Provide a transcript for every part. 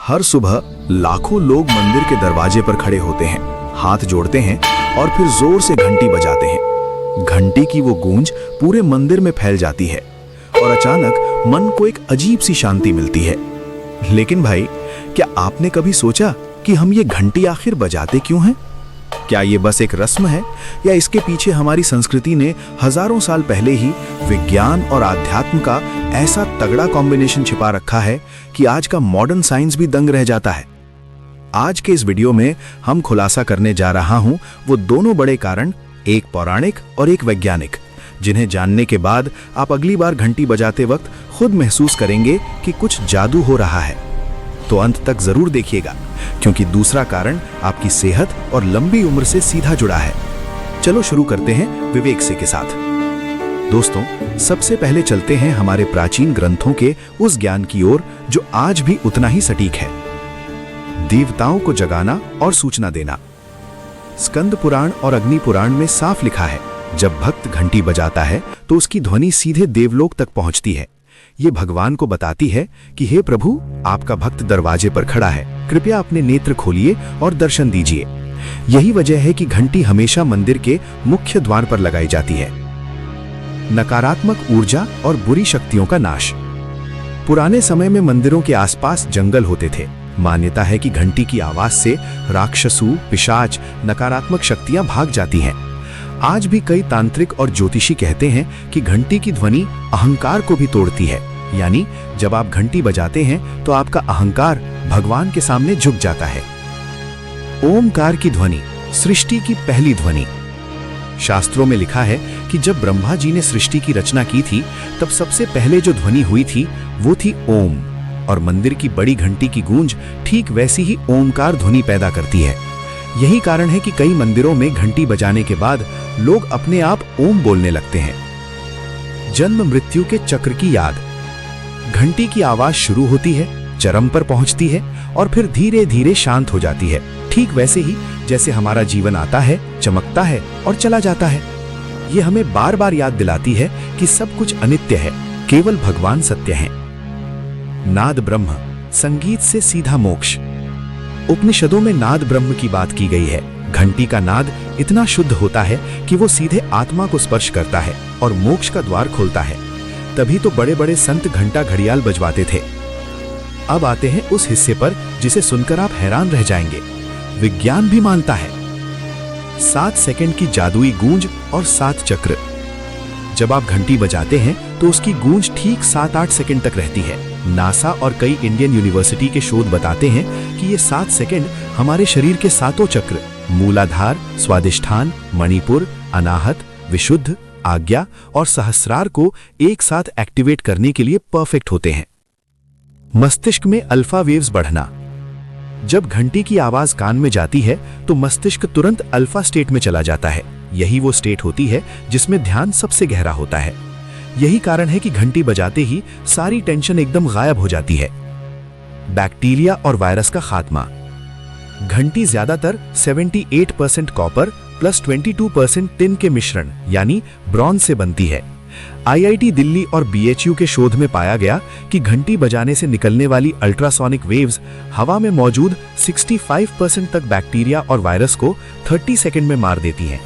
हर सुबह लाखों लोग मंदिर के दरवाजे पर खड़े होते हैं, हाथ जोड़ते हैं और फिर जोर से घंटी बजाते हैं। घंटी की वो गूंज पूरे मंदिर में फैल जाती है और अचानक मन को एक अजीब सी शांति मिलती है। लेकिन भाई, क्या आपने कभी सोचा कि हम ये घंटी आखिर बजाते क्यों हैं? क्या ये बस एक रस्म है या इसके पीछे हमारी संस्कृति ने हजारों साल पहले ही विज्ञान और आध्यात्म का ऐसा तगड़ा कॉम्बिनेशन छिपा रखा है कि आज का मॉडर्न साइंस भी दंग रह जाता है? आज के इस वीडियो में हम खुलासा करने जा रहा हूं वो दोनों बड़े कारण, एक पौराणिक और एक वैज्ञानिक, जिन्हें जानने के बाद आप अगली बार घंटी बजाते वक्त खुद महसूस करेंगे कि कुछ जादू हो रहा है। तो अंत तक जरूर देखिएगा, क्योंकि दूसरा कारण आपकी सेहत और लंबी उम्र से सीधा जुड़ा है। चलो शुरू करते हैं विवेक से के साथ। दोस्तों, सबसे पहले चलते हैं हमारे प्राचीन ग्रंथों के उस ज्ञान की ओर जो आज भी उतना ही सटीक है। देवताओं को जगाना और सूचना देना। स्कंद पुराण और अग्नि पुराण में साफ लिखा है, जब भक्त घंटी बजाता है तो उसकी ध्वनि सीधे देवलोक तक पहुंचती है। ये भगवान को बताती है कि हे प्रभु, आपका भक्त दरवाजे पर खड़ा है, कृपया अपने नेत्र खोलिए और दर्शन दीजिए। यही वजह है कि घंटी हमेशा मंदिर के मुख्य द्वार पर लगाई जाती है। नकारात्मक ऊर्जा और बुरी शक्तियों का नाश। पुराने समय में मंदिरों के आसपास जंगल होते थे। मान्यता है कि घंटी की आवाज से राक्षसू, पिशाच, नकारात्मक शक्तियां भाग जाती हैं। आज भी कई तांत्रिक और ज्योतिषी कहते हैं कि घंटी की ध्वनि अहंकार को भी तोड़ती है, यानी जब आप घंटी बजाते हैं तो आपका अहंकार भगवान के सामने झुक जाता है। ओमकार की ध्वनि, सृष्टि की पहली ध्वनि। शास्त्रों में लिखा है कि जब ब्रह्मा जी ने सृष्टि की रचना की थी, तब सबसे पहले जो ध्वनि हुई थी वो थी ओम, और मंदिर की बड़ी घंटी की गूंज ठीक वैसी ही ओमकार ध्वनि पैदा करती है। यही कारण है कि कई मंदिरों में घंटी बजाने के बाद लोग अपने आप ओम बोलने लगते हैं। जन्म मृत्यु के चक्र की याद। घंटी की आवाज शुरू होती है, चरम पर पहुंचती है और फिर धीरे धीरे शांत हो जाती है, ठीक वैसे ही जैसे हमारा जीवन आता है, चमकता है और चला जाता है। ये हमें बार बार याद दिलाती है कि सब कुछ अनित्य है, केवल भगवान सत्य है। नाद ब्रह्म, संगीत से सीधा मोक्ष। उपनिषदों में नाद ब्रह्म की बात की गई है। घंटी का नाद इतना शुद्ध होता है कि वो सीधे आत्मा को स्पर्श करता है और मोक्ष का द्वार खोलता है। तभी तो बड़े बड़े संत घंटा घड़ियाल बजवाते थे। अब आते हैं उस हिस्से पर जिसे सुनकर आप हैरान रह जाएंगे। विज्ञान भी मानता है। 7 सेकंड की जादुई गूंज और 7 चक्र। जब आप घंटी बजाते हैं तो उसकी गूंज ठीक 7-8 सेकंड तक रहती है। नासा और कई इंडियन यूनिवर्सिटी के शोध बताते हैं कि ये 7 सेकंड हमारे शरीर के 7 चक्र, मूलाधार, स्वादिष्ठान, मणिपुर, अनाहत, विशुद्ध, आज्ञा और सहस्रार को एक साथ एक्टिवेट करने के लिए परफेक्ट होते हैं। मस्तिष्क में अल्फा वेव्स बढ़ना। जब घंटी की आवाज कान में जाती है तो मस्तिष्क तुरंत अल्फा स्टेट में चला जाता है। यही वो स्टेट होती है जिसमें ध्यान सबसे गहरा होता है। यही कारण है कि घंटी बजाते ही सारी टेंशन एकदम गायब हो जाती है। बैक्टीरिया और वायरस का खात्मा। घंटी ज्यादातर 78% कॉपर प्लस 22% टिन के मिश्रण यानी ब्रॉन्ज से बनती है। IIT दिल्ली और BHU के शोध में पाया गया कि घंटी बजाने से निकलने वाली अल्ट्रासोनिक वेव्स हवा में मौजूद 65% तक बैक्टीरिया और वायरस को 30 सेकंड में मार देती हैं।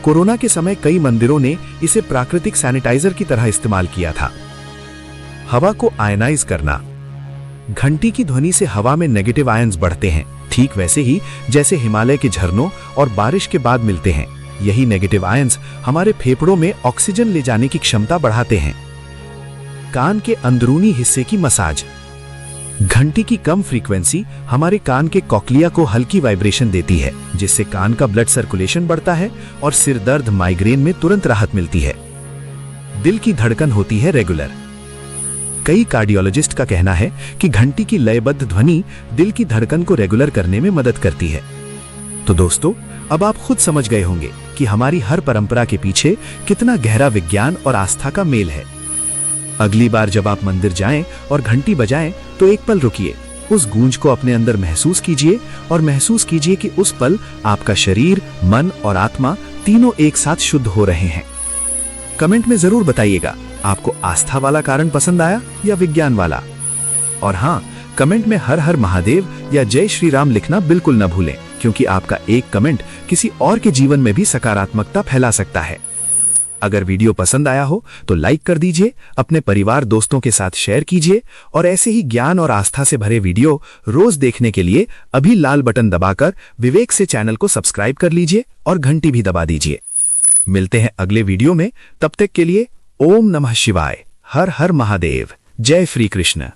कोरोना के समय कई मंदिरों ने इसे प्राकृतिक सैनिटाइजर की तरह इस्तेमाल किया था। हवा को आयनाइज करना। घंटी की ध्वनि से हवा में नेगेटिव आयंस बढ़ते हैं, ठीक वैसे ही जैसे हिमालय के झरनों और बारिश के बाद मिलते हैं। यही नेगेटिव आयंस हमारे फेफड़ों में ऑक्सीजन ले जाने की क्षमता बढ़ाते हैं। कान के अंदरूनी हिस्से की मसाज। घंटी की कम फ्रीक्वेंसी हमारे कान के कॉक्लिया को हल्की वाइब्रेशन देती है, जिससे कान का ब्लड सर्कुलेशन बढ़ता है और सिर दर्द, माइग्रेन में तुरंत राहत मिलती है। दिल की धड़कन होती है रेगुलर। कई कार्डियोलॉजिस्ट का कहना है कि घंटी की लयबद्ध ध्वनि दिल की धड़कन को रेगुलर करने में मदद करती है। तो दोस्तों, अब आप खुद समझ गए होंगे कि हमारी हर परंपरा के पीछे कितना गहरा विज्ञान और आस्था का मेल है। अगली बार जब आप मंदिर जाएं और घंटी बजाएं तो एक पल रुकिए, उस गूंज को अपने अंदर महसूस कीजिए और महसूस कीजिए कि उस पल आपका शरीर, मन और आत्मा तीनों एक साथ शुद्ध हो रहे हैं। कमेंट में जरूर बताइएगा, आपको आस्था वाला कारण पसंद आया या विज्ञान वाला। और हाँ, कमेंट में हर हर महादेव या जय श्री राम लिखना बिल्कुल न भूलें, क्योंकि आपका एक कमेंट किसी और के जीवन में भी सकारात्मकता फैला सकता है। अगर वीडियो पसंद आया हो तो लाइक कर दीजिए, अपने परिवार दोस्तों के साथ शेयर कीजिए और ऐसे ही ज्ञान और आस्था से भरे वीडियो रोज देखने के लिए अभी लाल बटन दबाकर विवेक से चैनल को सब्सक्राइब कर लीजिए और घंटी भी दबा दीजिए। मिलते हैं अगले वीडियो में, तब तक के लिए ओम नमः शिवाय, हर हर महादेव, जय श्री कृष्ण।